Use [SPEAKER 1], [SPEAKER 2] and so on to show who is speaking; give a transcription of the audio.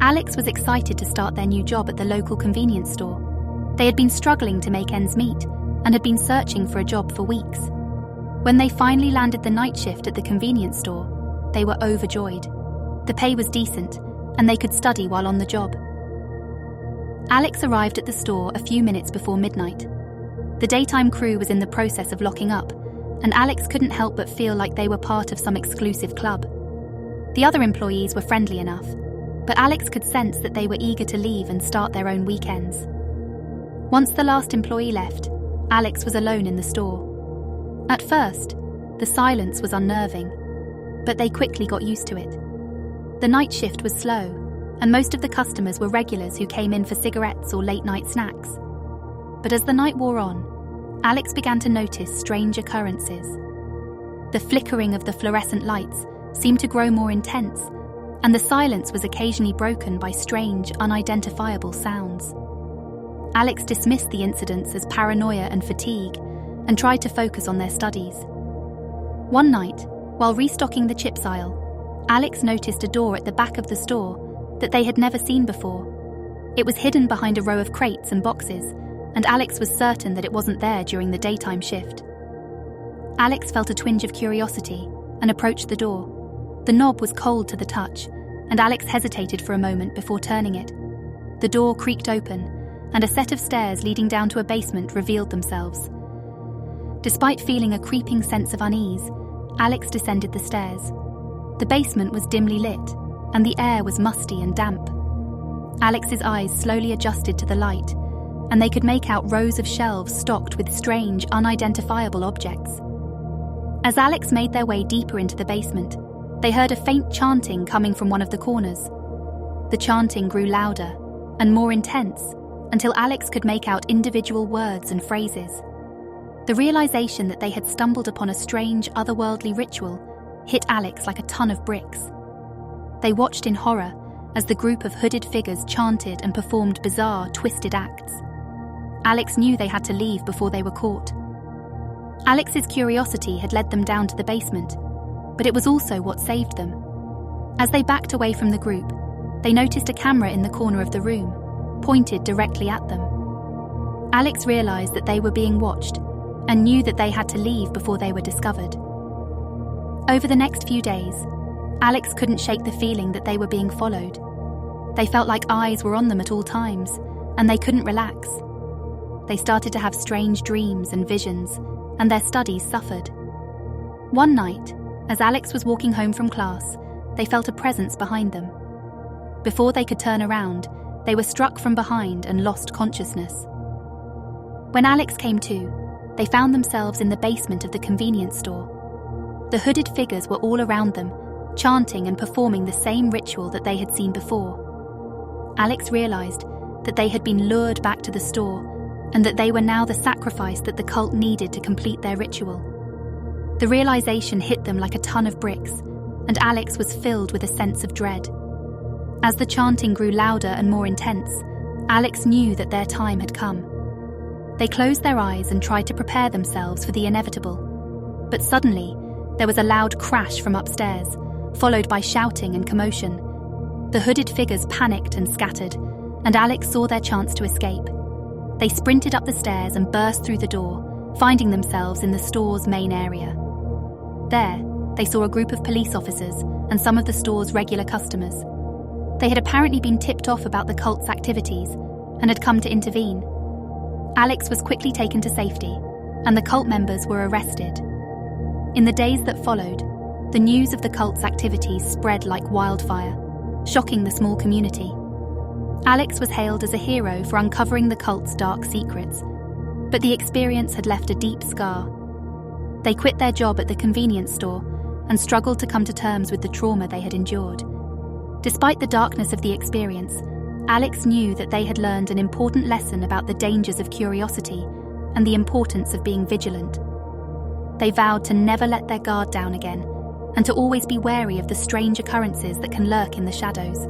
[SPEAKER 1] Alex was excited to start their new job at the local convenience store. They had been struggling to make ends meet and had been searching for a job for weeks. When they finally landed the night shift at the convenience store, they were overjoyed. The pay was decent, and they could study while on the job. Alex arrived at the store a few minutes before midnight. The daytime crew was in the process of locking up, and Alex couldn't help but feel like they were part of some exclusive club. The other employees were friendly enough, but Alex could sense that they were eager to leave and start their own weekends. Once the last employee left, Alex was alone in the store. At first, the silence was unnerving, but they quickly got used to it. The night shift was slow, and most of the customers were regulars who came in for cigarettes or late-night snacks. But as the night wore on, Alex began to notice strange occurrences. The flickering of the fluorescent lights seemed to grow more intense, and the silence was occasionally broken by strange, unidentifiable sounds. Alex dismissed the incidents as paranoia and fatigue and tried to focus on their studies. One night, while restocking the chips aisle, Alex noticed a door at the back of the store that they had never seen before. It was hidden behind a row of crates and boxes, and Alex was certain that it wasn't there during the daytime shift. Alex felt a twinge of curiosity and approached the door. The knob was cold to the touch, and Alex hesitated for a moment before turning it. The door creaked open, and a set of stairs leading down to a basement revealed themselves. Despite feeling a creeping sense of unease, Alex descended the stairs. The basement was dimly lit, and the air was musty and damp. Alex's eyes slowly adjusted to the light, and they could make out rows of shelves stocked with strange, unidentifiable objects. As Alex made their way deeper into the basement, they heard a faint chanting coming from one of the corners. The chanting grew louder and more intense until Alex could make out individual words and phrases. The realization that they had stumbled upon a strange, otherworldly ritual hit Alex like a ton of bricks. They watched in horror as the group of hooded figures chanted and performed bizarre, twisted acts. Alex knew they had to leave before they were caught. Alex's curiosity had led them down to the basement, but it was also what saved them. As they backed away from the group, they noticed a camera in the corner of the room, pointed directly at them. Alex realized that they were being watched and knew that they had to leave before they were discovered. Over the next few days, Alex couldn't shake the feeling that they were being followed. They felt like eyes were on them at all times, and they couldn't relax. They started to have strange dreams and visions, and their studies suffered. One night, as Alex was walking home from class, they felt a presence behind them. Before they could turn around, they were struck from behind and lost consciousness. When Alex came to, they found themselves in the basement of the convenience store. The hooded figures were all around them, chanting and performing the same ritual that they had seen before. Alex realized that they had been lured back to the store and that they were now the sacrifice that the cult needed to complete their ritual. The realization hit them like a ton of bricks, and Alex was filled with a sense of dread. As the chanting grew louder and more intense, Alex knew that their time had come. They closed their eyes and tried to prepare themselves for the inevitable. But suddenly, there was a loud crash from upstairs, followed by shouting and commotion. The hooded figures panicked and scattered, and Alex saw their chance to escape. They sprinted up the stairs and burst through the door, finding themselves in the store's main area. There, they saw a group of police officers and some of the store's regular customers. They had apparently been tipped off about the cult's activities and had come to intervene. Alex was quickly taken to safety, and the cult members were arrested. In the days that followed, the news of the cult's activities spread like wildfire, shocking the small community. Alex was hailed as a hero for uncovering the cult's dark secrets, but the experience had left a deep scar. They quit their job at the convenience store and struggled to come to terms with the trauma they had endured. Despite the darkness of the experience, Alex knew that they had learned an important lesson about the dangers of curiosity and the importance of being vigilant. They vowed to never let their guard down again and to always be wary of the strange occurrences that can lurk in the shadows.